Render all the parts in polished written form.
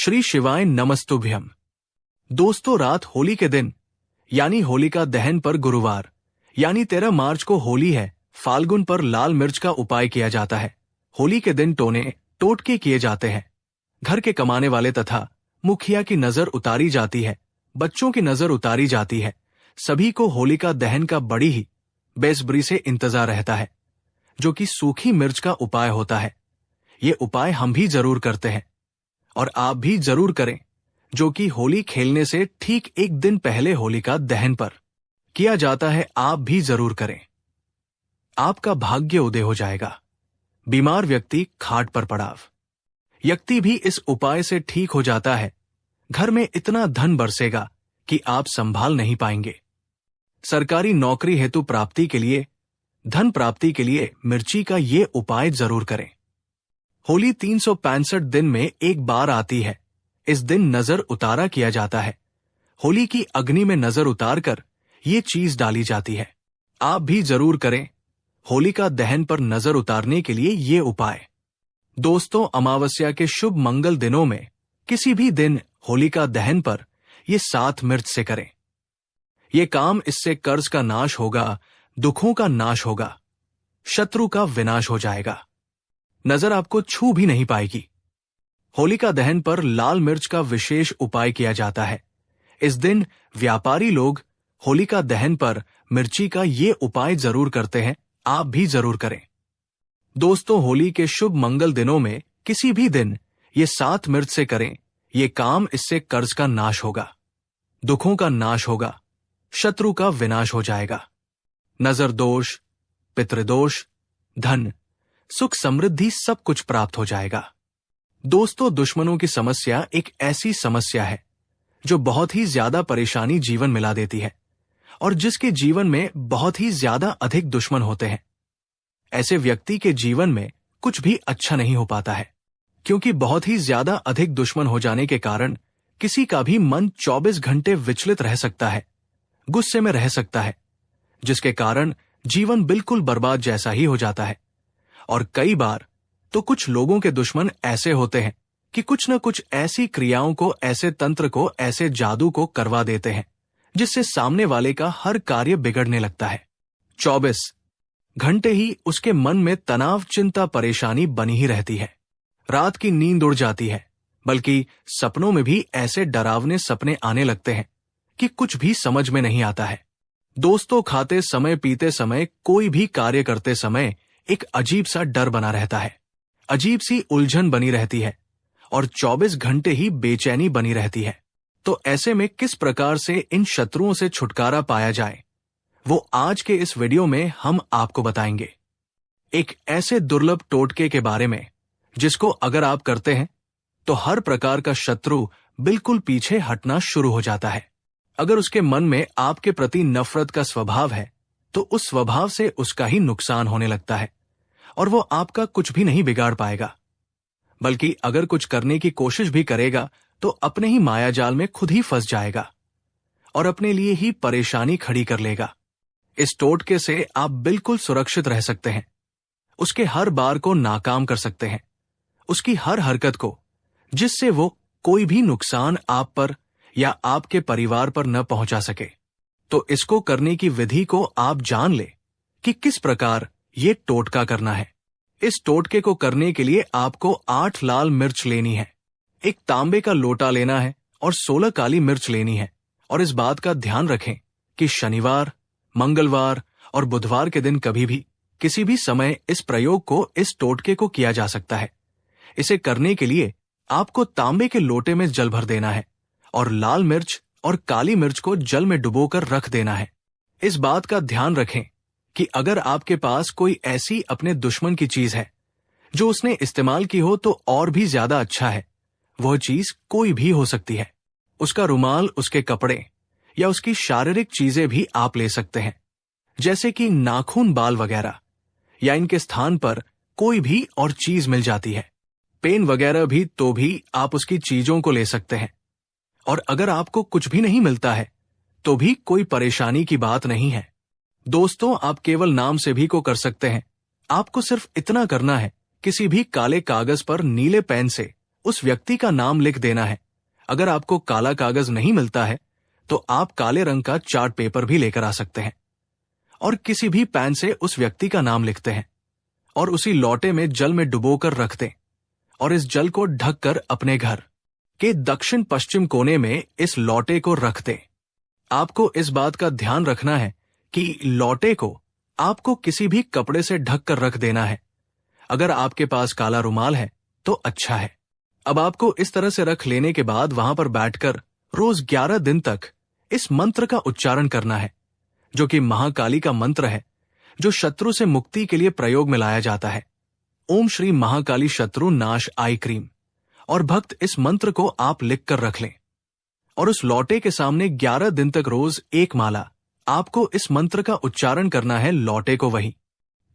श्री शिवाय नमस्तुभ्यम। दोस्तों, रात होली के दिन यानी होलिका दहन पर गुरुवार यानी 13 मार्च को होली है। फाल्गुन पर लाल मिर्च का उपाय किया जाता है। होली के दिन टोने टोटके किए जाते हैं। घर के कमाने वाले तथा मुखिया की नजर उतारी जाती है। बच्चों की नजर उतारी जाती है। सभी को होलिका दहन का बड़ी ही बेसब्री से इंतजार रहता है, जो कि सूखी मिर्च का उपाय होता है। ये उपाय हम भी जरूर करते हैं और आप भी जरूर करें, जो कि होली खेलने से ठीक एक दिन पहले होलिका दहन पर किया जाता है। आप भी जरूर करें, आपका भाग्य उदय हो जाएगा। बीमार व्यक्ति खाट पर पड़ाव, व्यक्ति भी इस उपाय से ठीक हो जाता है। घर में इतना धन बरसेगा कि आप संभाल नहीं पाएंगे। सरकारी नौकरी हेतु प्राप्ति के लिए, धन प्राप्ति के लिए मिर्ची का ये उपाय जरूर करें। होली 365 दिन में एक बार आती है। इस दिन नजर उतारा किया जाता है। होली की अग्नि में नजर उतारकर ये चीज डाली जाती है। आप भी जरूर करें होलिका दहन पर नजर उतारने के लिए ये उपाय। दोस्तों, अमावस्या के शुभ मंगल दिनों में किसी भी दिन होलिका दहन पर ये 7 मिर्च से करें। ये काम, इससे कर्ज का नाश होगा, दुखों का नाश होगा, शत्रु का विनाश हो जाएगा, नजर आपको छू भी नहीं पाएगी। होलिका दहन पर लाल मिर्च का विशेष उपाय किया जाता है। इस दिन व्यापारी लोग होलिका दहन पर मिर्ची का ये उपाय जरूर करते हैं। आप भी जरूर करें। दोस्तों, होली के शुभ मंगल दिनों में किसी भी दिन ये 7 मिर्च से करें। ये काम, इससे कर्ज का नाश होगा, दुखों का नाश होगा, शत्रु का विनाश हो जाएगा, नजर दोष, पितृदोष, धन, सुख, समृद्धि सब कुछ प्राप्त हो जाएगा। दोस्तों, दुश्मनों की समस्या एक ऐसी समस्या है जो बहुत ही ज्यादा परेशानी जीवन मिला देती है और जिसके जीवन में बहुत ही ज्यादा अधिक दुश्मन होते हैं। ऐसे व्यक्ति के जीवन में कुछ भी अच्छा नहीं हो पाता है, क्योंकि बहुत ही ज्यादा अधिक दुश्मन हो जाने के कारण किसी का भी मन 24 घंटे विचलित रह सकता है, गुस्से में रह सकता है, जिसके कारण जीवन बिल्कुल बर्बाद जैसा ही हो जाता है। और कई बार तो कुछ लोगों के दुश्मन ऐसे होते हैं कि कुछ न कुछ ऐसी क्रियाओं को, ऐसे तंत्र को, ऐसे जादू को करवा देते हैं जिससे सामने वाले का हर कार्य बिगड़ने लगता है। 24 घंटे ही उसके मन में तनाव, चिंता, परेशानी बनी ही रहती है। रात की नींद उड़ जाती है, बल्कि सपनों में भी ऐसे डरावने सपने आने लगते हैं कि कुछ भी समझ में नहीं आता है। दोस्तों, खाते समय, पीते समय, कोई भी कार्य करते समय एक अजीब सा डर बना रहता है, अजीब सी उलझन बनी रहती है और 24 घंटे ही बेचैनी बनी रहती है। तो ऐसे में किस प्रकार से इन शत्रुओं से छुटकारा पाया जाए, वो आज के इस वीडियो में हम आपको बताएंगे। एक ऐसे दुर्लभ टोटके के बारे में जिसको अगर आप करते हैं तो हर प्रकार का शत्रु बिल्कुल पीछे हटना शुरू हो जाता है। अगर उसके मन में आपके प्रति नफरत का स्वभाव है तो उस स्वभाव से उसका ही नुकसान होने लगता है और वो आपका कुछ भी नहीं बिगाड़ पाएगा, बल्कि अगर कुछ करने की कोशिश भी करेगा तो अपने ही मायाजाल में खुद ही फंस जाएगा और अपने लिए ही परेशानी खड़ी कर लेगा। इस टोटके से आप बिल्कुल सुरक्षित रह सकते हैं। उसके हर बार को नाकाम कर सकते हैं, उसकी हर हरकत को, जिससे वो कोई भी नुकसान आप पर या आपके परिवार पर न पहुंचा सके। तो इसको करने की विधि को आप जान ले कि किस प्रकार ये टोटका करना है। इस टोटके को करने के लिए आपको 8 लाल मिर्च लेनी है, एक तांबे का लोटा लेना है और 16 काली मिर्च लेनी है। और इस बात का ध्यान रखें कि शनिवार, मंगलवार और बुधवार के दिन कभी भी, किसी भी समय इस प्रयोग को, इस टोटके को किया जा सकता है। इसे करने के लिए आपको तांबे के लोटे में जल भर देना है और लाल मिर्च और काली मिर्च को जल में डुबोकर रख देना है। इस बात का ध्यान रखें कि अगर आपके पास कोई ऐसी अपने दुश्मन की चीज है जो उसने इस्तेमाल की हो तो और भी ज्यादा अच्छा है। वह चीज कोई भी हो सकती है। उसका रुमाल, उसके कपड़े या उसकी शारीरिक चीजें भी आप ले सकते हैं, जैसे कि नाखून, बाल वगैरह, या इनके स्थान पर कोई भी और चीज मिल जाती है, पेन वगैरह भी, तो भी आप उसकी चीजों को ले सकते हैं। और अगर आपको कुछ भी नहीं मिलता है तो भी कोई परेशानी की बात नहीं है। दोस्तों, आप केवल नाम से भी को कर सकते हैं। आपको सिर्फ इतना करना है, किसी भी काले कागज पर नीले पेन से उस व्यक्ति का नाम लिख देना है। अगर आपको काला कागज नहीं मिलता है तो आप काले रंग का चार्ट पेपर भी लेकर आ सकते हैं और किसी भी पेन से उस व्यक्ति का नाम लिखते हैं और उसी लोटे में जल में डुबोकर रख दें और इस जल को ढककर अपने घर के दक्षिण पश्चिम कोने में इस लोटे को रख दें। आपको इस बात का ध्यान रखना है कि लोटे को आपको किसी भी कपड़े से ढक कर रख देना है। अगर आपके पास काला रुमाल है तो अच्छा है। अब आपको इस तरह से रख लेने के बाद वहां पर बैठकर रोज 11 दिन तक इस मंत्र का उच्चारण करना है, जो कि महाकाली का मंत्र है, जो शत्रु से मुक्ति के लिए प्रयोग में लाया जाता है। ओम श्री महाकाली शत्रु नाश आई क्रीम। और भक्त इस मंत्र को आप लिख कर रख लें और उस लौटे के सामने 11 दिन तक रोज एक माला आपको इस मंत्र का उच्चारण करना है। लौटे को वही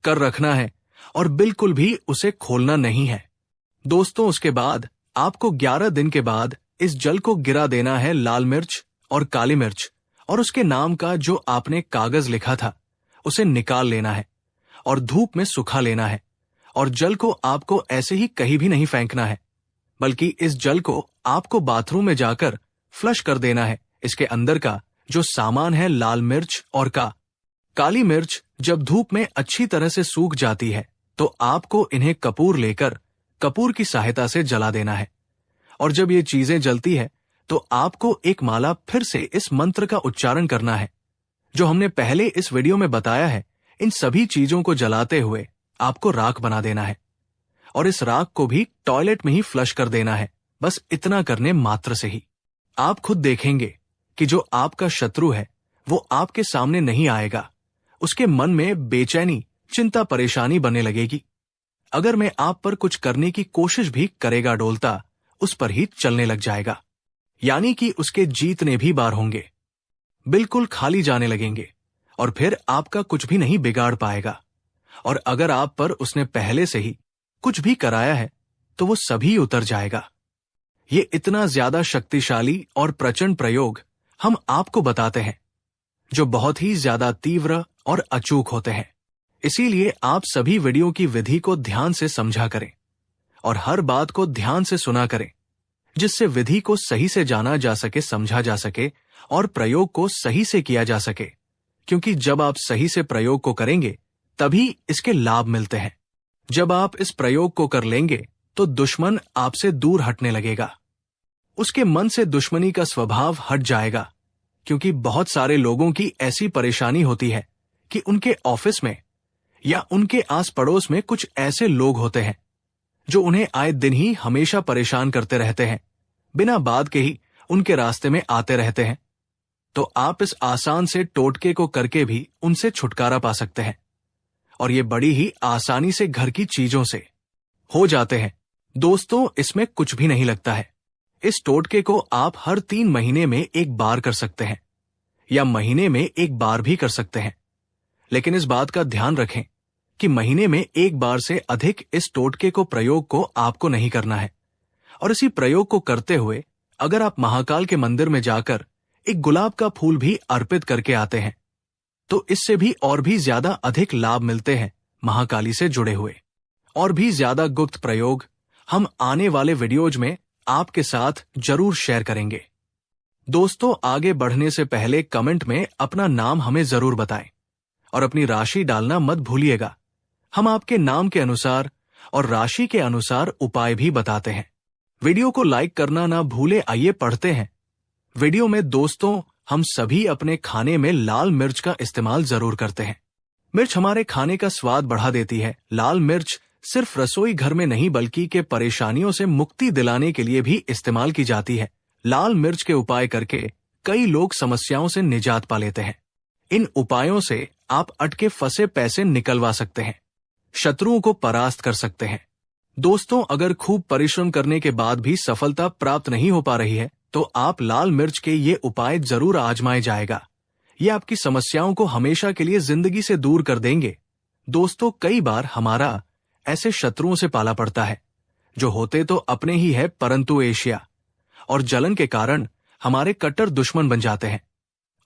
कर रखना है और बिल्कुल भी उसे खोलना नहीं है। दोस्तों, उसके बाद आपको 11 दिन के बाद इस जल को गिरा देना है लाल मिर्च और काली मिर्च और उसके नाम का जो आपने कागज लिखा था उसे निकाल लेना है और धूप में सुखा लेना है। और जल को आपको ऐसे ही कहीं भी नहीं फेंकना है, बल्कि इस जल को आपको बाथरूम में जाकर फ्लश कर देना है। इसके अंदर का जो सामान है लाल मिर्च और काली मिर्च जब धूप में अच्छी तरह से सूख जाती है तो आपको इन्हें कपूर लेकर कपूर की सहायता से जला देना है। और जब ये चीजें जलती है तो आपको एक माला फिर से इस मंत्र का उच्चारण करना है जो हमने पहले इस वीडियो में बताया है। इन सभी चीजों को जलाते हुए आपको राख बना देना है और इस राख को भी टॉयलेट में ही फ्लश कर देना है। बस इतना करने मात्र से ही आप खुद देखेंगे कि जो आपका शत्रु है वो आपके सामने नहीं आएगा। उसके मन में बेचैनी, चिंता, परेशानी बनने लगेगी। अगर मैं आप पर कुछ करने की कोशिश भी करेगा डोलता उस पर ही चलने लग जाएगा, यानी कि उसके जीतने भी बार होंगे, बिल्कुल खाली जाने लगेंगे और फिर आपका कुछ भी नहीं बिगाड़ पाएगा। और अगर आप पर उसने पहले से ही कुछ भी कराया है तो वो सभी उतर जाएगा। ये इतना ज्यादा शक्तिशाली और प्रचंड प्रयोग हम आपको बताते हैं जो बहुत ही ज्यादा तीव्र और अचूक होते हैं। इसीलिए आप सभी वीडियो की विधि को ध्यान से समझा करें और हर बात को ध्यान से सुना करें, जिससे विधि को सही से जाना जा सके, समझा जा सके और प्रयोग को सही से किया जा सके। क्योंकि जब आप सही से प्रयोग को करेंगे तभी इसके लाभ मिलते हैं। जब आप इस प्रयोग को कर लेंगे तो दुश्मन आपसे दूर हटने लगेगा, उसके मन से दुश्मनी का स्वभाव हट जाएगा। क्योंकि बहुत सारे लोगों की ऐसी परेशानी होती है कि उनके ऑफिस में या उनके आस पड़ोस में कुछ ऐसे लोग होते हैं जो उन्हें आए दिन ही हमेशा परेशान करते रहते हैं, बिना बात के ही उनके रास्ते में आते रहते हैं। तो आप इस आसान से टोटके को करके भी उनसे छुटकारा पा सकते हैं और ये बड़ी ही आसानी से घर की चीजों से हो जाते हैं। दोस्तों, इसमें कुछ भी नहीं लगता है। इस टोटके को आप हर 3 महीने में एक बार कर सकते हैं या महीने में एक बार भी कर सकते हैं। लेकिन इस बात का ध्यान रखें कि महीने में एक बार से अधिक इस टोटके को प्रयोग को आपको नहीं करना है। और इसी प्रयोग को करते हुए अगर आप महाकाल के मंदिर में जाकर एक गुलाब का फूल भी अर्पित करके आते हैं तो इससे भी और भी ज्यादा अधिक लाभ मिलते हैं महाकाली से जुड़े हुए। और भी ज्यादा गुप्त प्रयोग हम आने वाले वीडियोज में आपके साथ जरूर शेयर करेंगे। दोस्तों, आगे बढ़ने से पहले कमेंट में अपना नाम हमें जरूर बताएं और अपनी राशि डालना मत भूलिएगा। हम आपके नाम के अनुसार और राशि के अनुसार उपाय भी बताते हैं। वीडियो को लाइक करना ना भूले। आइए पढ़ते हैं वीडियो में। दोस्तों, हम सभी अपने खाने में लाल मिर्च का इस्तेमाल जरूर करते हैं। मिर्च हमारे खाने का स्वाद बढ़ा देती है। लाल मिर्च सिर्फ रसोई घर में नहीं बल्कि के परेशानियों से मुक्ति दिलाने के लिए भी इस्तेमाल की जाती है। लाल मिर्च के उपाय करके कई लोग समस्याओं से निजात पा लेते हैं। इन उपायों से आप अटके फंसे पैसे निकलवा सकते हैं, शत्रुओं को परास्त कर सकते हैं। दोस्तों, अगर खूब परिश्रम करने के बाद भी सफलता प्राप्त नहीं हो पा रही है तो आप लाल मिर्च के ये उपाय जरूर आजमाए जाएगा। ये आपकी समस्याओं को हमेशा के लिए जिंदगी से दूर कर देंगे। दोस्तों, कई बार हमारा ऐसे शत्रुओं से पाला पड़ता है जो होते तो अपने ही है परंतु एशिया और जलन के कारण हमारे कट्टर दुश्मन बन जाते हैं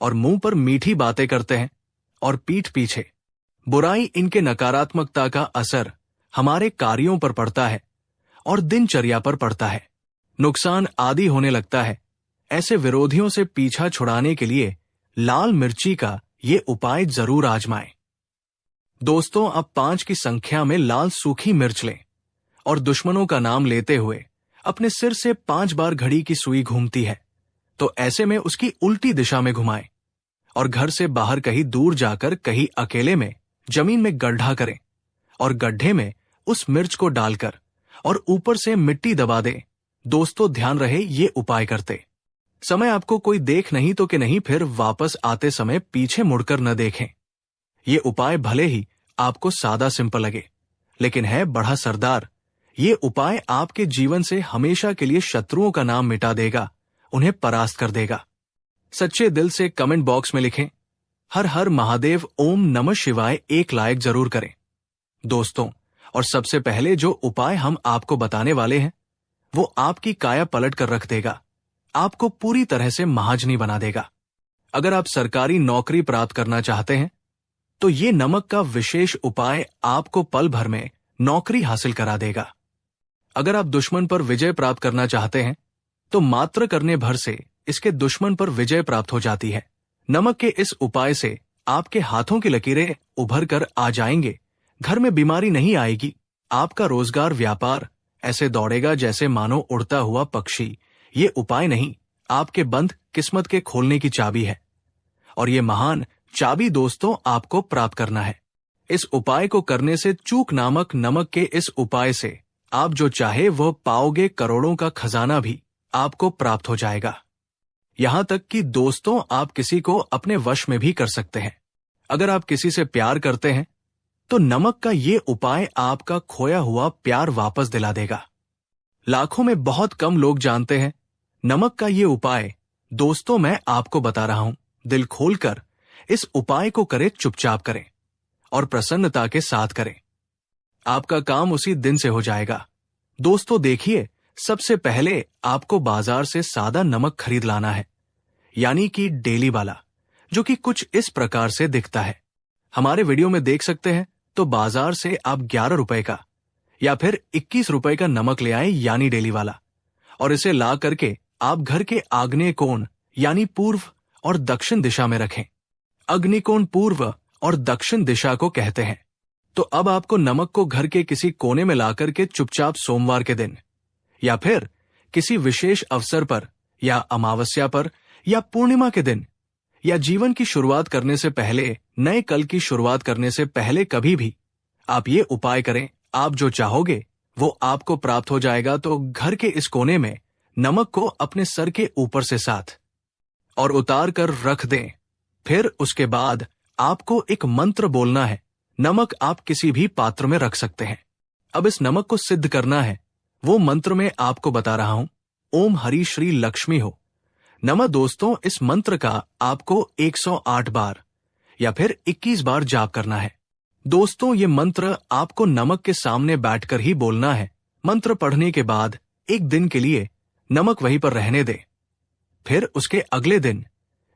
और मुंह पर मीठी बातें करते हैं और पीठ पीछे बुराई। इनके नकारात्मकता का असर हमारे कार्यों पर पड़ता है और दिनचर्या पर पड़ता है। नुकसान आदि होने लगता है। ऐसे विरोधियों से पीछा छुड़ाने के लिए लाल मिर्ची का ये उपाय जरूर आजमाएं। दोस्तों, अब 5 की संख्या में लाल सूखी मिर्च लें और दुश्मनों का नाम लेते हुए अपने सिर से 5 बार घड़ी की सुई घूमती है, तो ऐसे में उसकी उल्टी दिशा में घुमाएं और घर से बाहर कहीं दूर जाकर कहीं अकेले में जमीन में गड्ढा करें और गड्ढे में उस मिर्च को डालकर और ऊपर से मिट्टी दबा दें। दोस्तों, ध्यान रहे ये उपाय करते समय आपको कोई देख नहीं तो कि नहीं, फिर वापस आते समय पीछे मुड़कर न देखें। ये उपाय भले ही आपको सादा सिंपल लगे, लेकिन है बड़ा सरदार। ये उपाय आपके जीवन से हमेशा के लिए शत्रुओं का नाम मिटा देगा, उन्हें परास्त कर देगा। सच्चे दिल से कमेंट बॉक्स में लिखें, हर हर महादेव, ओम नमः शिवाय, एक लाइक जरूर करें। दोस्तों, और सबसे पहले जो उपाय हम आपको बताने वाले हैं वो आपकी काया पलट कर रख देगा, आपको पूरी तरह से महाजनी बना देगा। अगर आप सरकारी नौकरी प्राप्त करना चाहते हैं तो ये नमक का विशेष उपाय आपको पल भर में नौकरी हासिल करा देगा। अगर आप दुश्मन पर विजय प्राप्त करना चाहते हैं तो मात्र करने भर से इसके दुश्मन पर विजय प्राप्त हो जाती है। नमक के इस उपाय से आपके हाथों की लकीरें उभर कर आ जाएंगे, घर में बीमारी नहीं आएगी, आपका रोजगार व्यापार ऐसे दौड़ेगा जैसे मानो उड़ता हुआ पक्षी। ये उपाय नहीं, आपके बंद किस्मत के खोलने की चाबी है और ये महान चाबी दोस्तों आपको प्राप्त करना है। इस उपाय को करने से चूक नामक नमक के इस उपाय से आप जो चाहे वह पाओगे, करोड़ों का खजाना भी आपको प्राप्त हो जाएगा। यहां तक कि दोस्तों, आप किसी को अपने वश में भी कर सकते हैं। अगर आप किसी से प्यार करते हैं तो नमक का ये उपाय आपका खोया हुआ प्यार वापस दिला देगा। लाखों में बहुत कम लोग जानते हैं नमक का ये उपाय। दोस्तों, मैं आपको बता रहा हूं, दिल खोलकर इस उपाय को करें, चुपचाप करें और प्रसन्नता के साथ करें। आपका काम उसी दिन से हो जाएगा। दोस्तों देखिए, सबसे पहले आपको बाजार से सादा नमक खरीद लाना है, यानी कि डेली वाला, जो कि कुछ इस प्रकार से दिखता है। हमारे वीडियो में देख सकते हैं। तो बाजार से आप 11 रुपए का या फिर 21 रुपए का नमक ले आए, यानी डेली वाला, और इसे ला करके आप घर के आग्नेय कोण यानी पूर्व और दक्षिण दिशा में रखें। अग्निकोण पूर्व और दक्षिण दिशा को कहते हैं। तो अब आपको नमक को घर के किसी कोने में ला करके चुपचाप सोमवार के दिन या फिर किसी विशेष अवसर पर या अमावस्या पर या पूर्णिमा के दिन या जीवन की शुरुआत करने से पहले, नए कल की शुरुआत करने से पहले कभी भी आप ये उपाय करें। आप जो चाहोगे वो आपको प्राप्त हो जाएगा। तो घर के इस कोने में नमक को अपने सर के ऊपर से साथ और उतार कर रख दें। फिर उसके बाद आपको एक मंत्र बोलना है। नमक आप किसी भी पात्र में रख सकते हैं। अब इस नमक को सिद्ध करना है, वो मंत्र में आपको बता रहा हूं। ओम हरि श्री लक्ष्मी हो नमः। दोस्तों, इस मंत्र का आपको 108 बार या फिर 21 बार जाप करना है। दोस्तों, ये मंत्र आपको नमक के सामने बैठकर ही बोलना है। मंत्र पढ़ने के बाद एक दिन के लिए नमक वहीं पर रहने दें। फिर उसके अगले दिन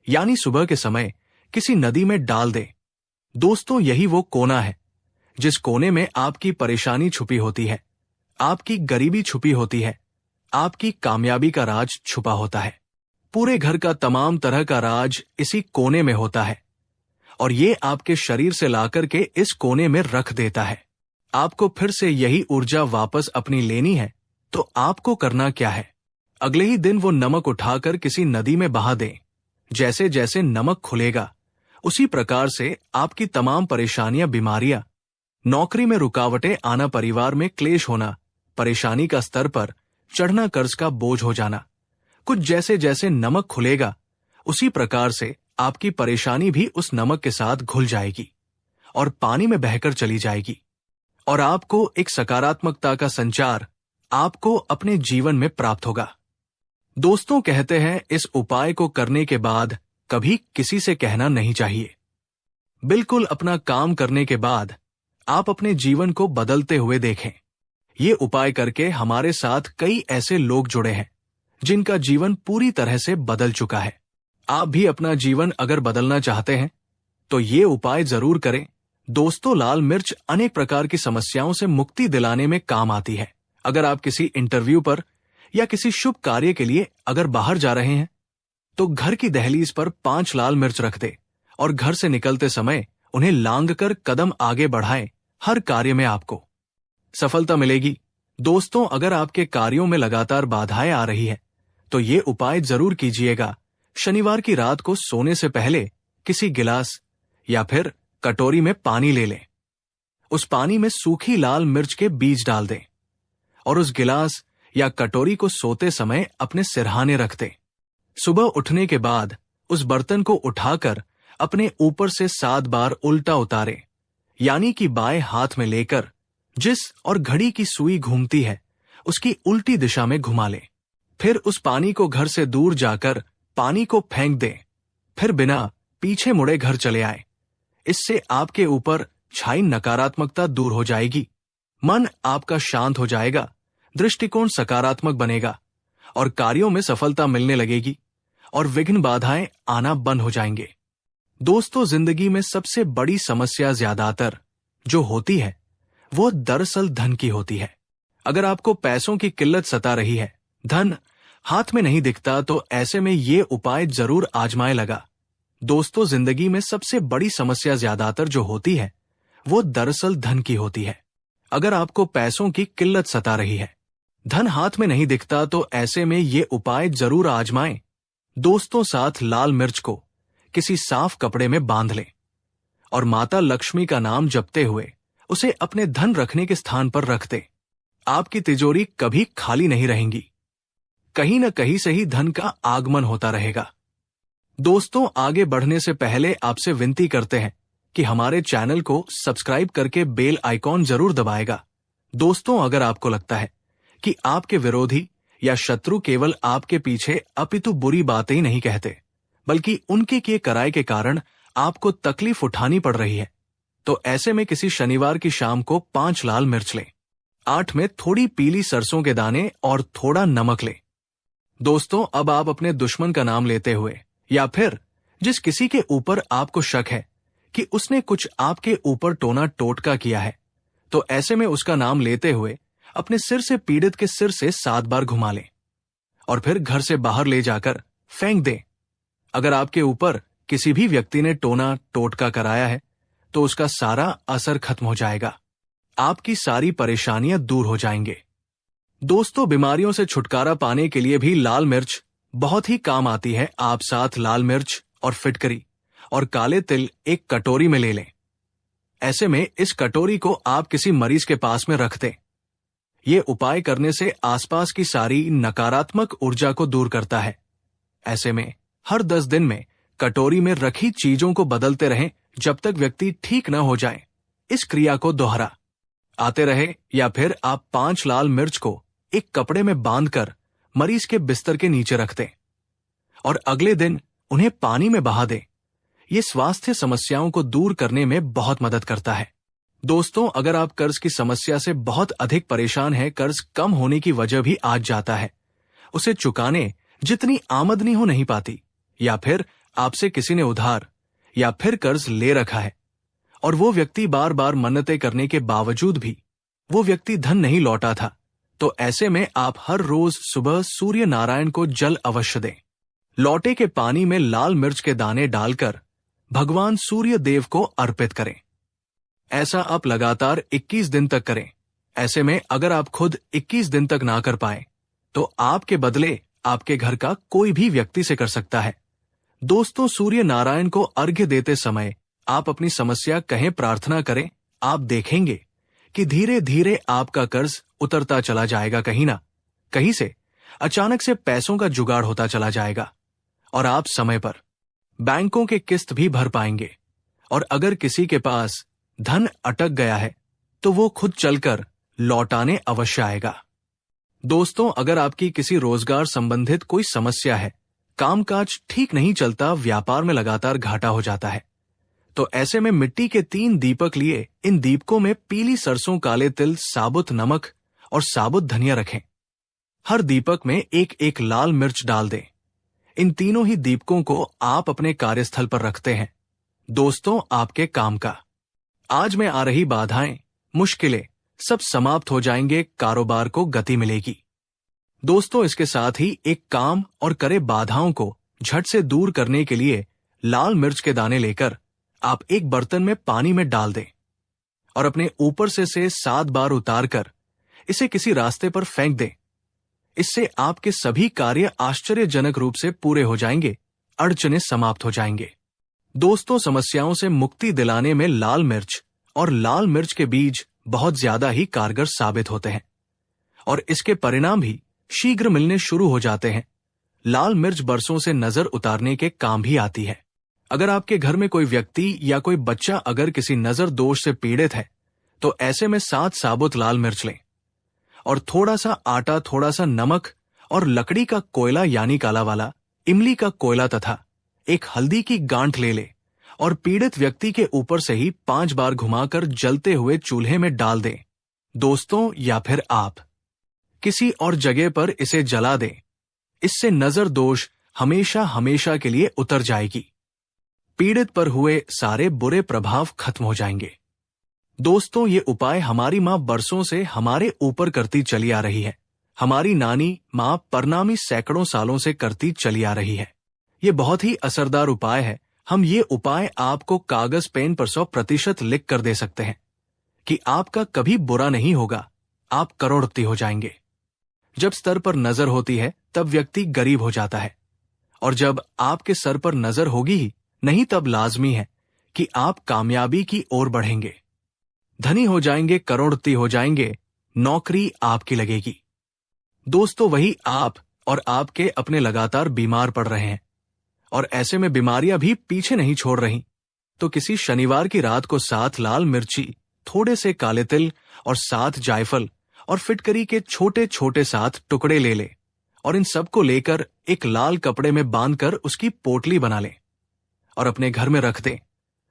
यानी सुबह के समय किसी नदी में डाल दें। दोस्तों, यही वो कोना है जिस कोने में आपकी परेशानी छुपी होती है, आपकी गरीबी छुपी होती है, आपकी कामयाबी का राज छुपा होता है। पूरे घर का तमाम तरह का राज इसी कोने में होता है और ये आपके शरीर से लाकर के इस कोने में रख देता है। आपको फिर से यही ऊर्जा वापस अपनी लेनी है। तो आपको करना क्या है, अगले ही दिन वो नमक उठाकर किसी नदी में बहा दें। जैसे जैसे नमक खुलेगा उसी प्रकार से आपकी तमाम परेशानियां, बीमारियां, नौकरी में रुकावटें आना, परिवार में क्लेश होना, परेशानी का स्तर पर चढ़ना, कर्ज का बोझ हो जाना, कुछ जैसे जैसे नमक खुलेगा उसी प्रकार से आपकी परेशानी भी उस नमक के साथ घुल जाएगी और पानी में बहकर चली जाएगी और आपको एक सकारात्मकता का संचार आपको अपने जीवन में प्राप्त होगा। दोस्तों, कहते हैं इस उपाय को करने के बाद कभी किसी से कहना नहीं चाहिए। बिल्कुल अपना काम करने के बाद आप अपने जीवन को बदलते हुए देखें। ये उपाय करके हमारे साथ कई ऐसे लोग जुड़े हैं जिनका जीवन पूरी तरह से बदल चुका है। आप भी अपना जीवन अगर बदलना चाहते हैं तो ये उपाय जरूर करें। दोस्तों, लाल मिर्च अनेक प्रकार की समस्याओं से मुक्ति दिलाने में काम आती है। अगर आप किसी इंटरव्यू पर या किसी शुभ कार्य के लिए अगर बाहर जा रहे हैं तो घर की दहलीज पर 5 लाल मिर्च रख दे और घर से निकलते समय उन्हें लांग कर कदम आगे बढ़ाएं। हर कार्य में आपको सफलता मिलेगी। दोस्तों, अगर आपके कार्यों में लगातार बाधाएं आ रही है तो ये उपाय जरूर कीजिएगा। शनिवार की रात को सोने से पहले किसी गिलास या फिर कटोरी में पानी ले लें। उस पानी में सूखी लाल मिर्च के बीज डाल दें और उस गिलास या कटोरी को सोते समय अपने सिरहाने रख दें। सुबह उठने के बाद उस बर्तन को उठाकर अपने ऊपर से 7 बार उल्टा उतारें, यानी कि बाएं हाथ में लेकर जिस और घड़ी की सुई घूमती है उसकी उल्टी दिशा में घुमा लें। फिर उस पानी को घर से दूर जाकर पानी को फेंक दें। फिर बिना पीछे मुड़े घर चले आए। इससे आपके ऊपर छाई नकारात्मकता दूर हो जाएगी, मन आपका शांत हो जाएगा, दृष्टिकोण सकारात्मक बनेगा और कार्यों में सफलता मिलने लगेगी और विघ्न बाधाएं आना बंद हो जाएंगे। दोस्तों, जिंदगी में सबसे बड़ी समस्या ज्यादातर जो होती है वो दरअसल धन की होती है। अगर आपको पैसों की किल्लत सता रही है, धन हाथ में नहीं दिखता, तो ऐसे में ये उपाय जरूर आजमाए लगा। दोस्तों, जिंदगी में सबसे बड़ी समस्या ज्यादातर जो होती है वो दरअसल धन की होती है। अगर आपको पैसों की किल्लत सता रही है, धन हाथ में नहीं दिखता, तो ऐसे में ये उपाय जरूर आजमाएं। दोस्तों, साथ लाल मिर्च को किसी साफ कपड़े में बांध लें और माता लक्ष्मी का नाम जपते हुए उसे अपने धन रखने के स्थान पर रख दें। आपकी तिजोरी कभी खाली नहीं रहेंगी, कहीं न कहीं से ही धन का आगमन होता रहेगा। दोस्तों, आगे बढ़ने से पहले आपसे विनती करते हैं कि हमारे चैनल को सब्सक्राइब करके बेल आइकॉन जरूर दबाएगा। दोस्तों, अगर आपको लगता है कि आपके विरोधी या शत्रु केवल आपके पीछे अपितु बुरी बातें ही नहीं कहते, बल्कि उनके किए कराए के कारण आपको तकलीफ उठानी पड़ रही है, तो ऐसे में किसी शनिवार की शाम को 5 लाल मिर्च लें, 8 में थोड़ी पीली सरसों के दाने और थोड़ा नमक लें। दोस्तों, अब आप अपने दुश्मन का नाम लेते हुए या फिर जिस किसी के ऊपर आपको शक है कि उसने कुछ आपके ऊपर टोना टोटका किया है, तो ऐसे में उसका नाम लेते हुए अपने सिर से पीड़ित के सिर से 7 बार घुमा लें और फिर घर से बाहर ले जाकर फेंक दें। अगर आपके ऊपर किसी भी व्यक्ति ने टोना टोटका कराया है तो उसका सारा असर खत्म हो जाएगा, आपकी सारी परेशानियां दूर हो जाएंगे। दोस्तों, बीमारियों से छुटकारा पाने के लिए भी लाल मिर्च बहुत ही काम आती है। आप साथ लाल मिर्च और फिटकरी और काले तिल एक कटोरी में ले लें। ऐसे में इस कटोरी को आप किसी मरीज के पास में रख दें। ये उपाय करने से आसपास की सारी नकारात्मक ऊर्जा को दूर करता है। ऐसे में हर 10 दिन में कटोरी में रखी चीजों को बदलते रहें जब तक व्यक्ति ठीक न हो जाए। इस क्रिया को दोहरा आते रहे या फिर आप 5 लाल मिर्च को एक कपड़े में बांधकर मरीज के बिस्तर के नीचे रख दें और अगले दिन उन्हें पानी में बहा दें। ये स्वास्थ्य समस्याओं को दूर करने में बहुत मदद करता है। दोस्तों, अगर आप कर्ज की समस्या से बहुत अधिक परेशान हैं, कर्ज कम होने की वजह भी आज जाता है, उसे चुकाने जितनी आमदनी हो नहीं पाती, या फिर आपसे किसी ने उधार या फिर कर्ज ले रखा है और वो व्यक्ति बार बार मन्नतें करने के बावजूद भी वो व्यक्ति धन नहीं लौटा था, तो ऐसे में आप हर रोज सुबह सूर्य नारायण को जल अवश्य दें। लौटे के पानी में लाल मिर्च के दाने डालकर भगवान सूर्य देव को अर्पित करें। ऐसा आप लगातार 21 दिन तक करें। ऐसे में अगर आप खुद 21 दिन तक ना कर पाए तो आपके बदले आपके घर का कोई भी व्यक्ति से कर सकता है। दोस्तों, सूर्य नारायण को अर्घ्य देते समय आप अपनी समस्या कहें प्रार्थना करें। आप देखेंगे कि धीरे धीरे आपका कर्ज उतरता चला जाएगा, कहीं ना कहीं से अचानक से पैसों का जुगाड़ होता चला जाएगा और आप समय पर बैंकों के किस्त भी भर पाएंगे। और अगर किसी के पास धन अटक गया है तो वो खुद चलकर लौटाने अवश्य आएगा। दोस्तों, अगर आपकी किसी रोजगार संबंधित कोई समस्या है, कामकाज ठीक नहीं चलता, व्यापार में लगातार घाटा हो जाता है, तो ऐसे में मिट्टी के 3 दीपक लिए इन दीपकों में पीली सरसों, काले तिल, साबुत नमक और साबुत धनिया रखें। हर दीपक में एक एक लाल मिर्च डाल दें। इन तीनों ही दीपकों को आप अपने कार्यस्थल पर रखते हैं। दोस्तों, आपके काम का आज में आ रही बाधाएं, मुश्किलें सब समाप्त हो जाएंगे, कारोबार को गति मिलेगी। दोस्तों, इसके साथ ही एक काम और करे बाधाओं को झट से दूर करने के लिए लाल मिर्च के दाने लेकर आप एक बर्तन में पानी में डाल दें और अपने ऊपर से 7 बार उतार कर इसे किसी रास्ते पर फेंक दें। इससे आपके सभी कार्य आश्चर्यजनक रूप से पूरे हो जाएंगे, अड़चने समाप्त हो जाएंगे। दोस्तों, समस्याओं से मुक्ति दिलाने में लाल मिर्च और लाल मिर्च के बीज बहुत ज्यादा ही कारगर साबित होते हैं और इसके परिणाम भी शीघ्र मिलने शुरू हो जाते हैं। लाल मिर्च बरसों से नजर उतारने के काम भी आती है। अगर आपके घर में कोई व्यक्ति या कोई बच्चा अगर किसी नजर दोष से पीड़ित है तो ऐसे में 7 साबुत लाल मिर्च लें और थोड़ा सा आटा, थोड़ा सा नमक और लकड़ी का कोयला यानी काला वाला, इमली का कोयला तथा एक हल्दी की गांठ ले ले और पीड़ित व्यक्ति के ऊपर से ही 5 बार घुमाकर जलते हुए चूल्हे में डाल दें। दोस्तों, या फिर आप किसी और जगह पर इसे जला दें। इससे नजर दोष हमेशा हमेशा के लिए उतर जाएगी। पीड़ित पर हुए सारे बुरे प्रभाव खत्म हो जाएंगे। दोस्तों, ये उपाय हमारी मां बरसों से हमारे ऊपर करती चली आ रही है। हमारी नानी मां परनामी सैकड़ों सालों से करती चली आ रही है। ये बहुत ही असरदार उपाय है। हम ये उपाय आपको कागज पेन पर 100% लिख कर दे सकते हैं कि आपका कभी बुरा नहीं होगा, आप करोड़पति हो जाएंगे। जब स्तर पर नजर होती है तब व्यक्ति गरीब हो जाता है और जब आपके सर पर नजर होगी ही नहीं तब लाजमी है कि आप कामयाबी की ओर बढ़ेंगे, धनी हो जाएंगे, करोड़पति हो जाएंगे, नौकरी आपकी लगेगी। दोस्तों, वही आप और आपके अपने लगातार बीमार पड़ रहे हैं और ऐसे में बीमारियां भी पीछे नहीं छोड़ रही, तो किसी शनिवार की रात को 7 लाल मिर्ची, थोड़े से काले तिल और 7 जायफल और फिटकरी के छोटे छोटे 7 टुकड़े ले ले और इन सबको लेकर एक लाल कपड़े में बांधकर उसकी पोटली बना लें और अपने घर में रख दें।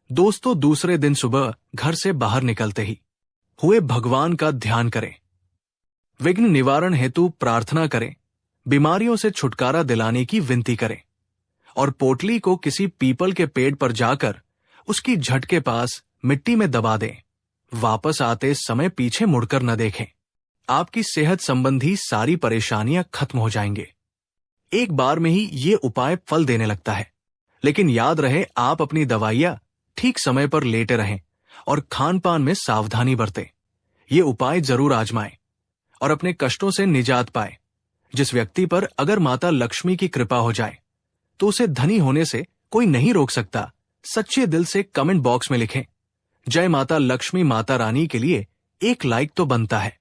दोस्तों, दूसरे दिन सुबह घर से बाहर निकलते ही हुए भगवान का ध्यान करें, विघ्न निवारण हेतु प्रार्थना करें, बीमारियों से छुटकारा दिलाने की विनती करें और पोटली को किसी पीपल के पेड़ पर जाकर उसकी झट के पास मिट्टी में दबा दें। वापस आते समय पीछे मुड़कर न देखें। आपकी सेहत संबंधी सारी परेशानियां खत्म हो जाएंगे। एक बार में ही ये उपाय फल देने लगता है, लेकिन याद रहे आप अपनी दवाइयां ठीक समय पर लेते रहें और खान पान में सावधानी बरतें। ये उपाय जरूर आजमाएं और अपने कष्टों से निजात पाए। जिस व्यक्ति पर अगर माता लक्ष्मी की कृपा हो जाए तो उसे धनी होने से कोई नहीं रोक सकता। सच्चे दिल से कमेंट बॉक्स में लिखें, जय माता लक्ष्मी माता रानी के लिए एक लाइक तो बनता है।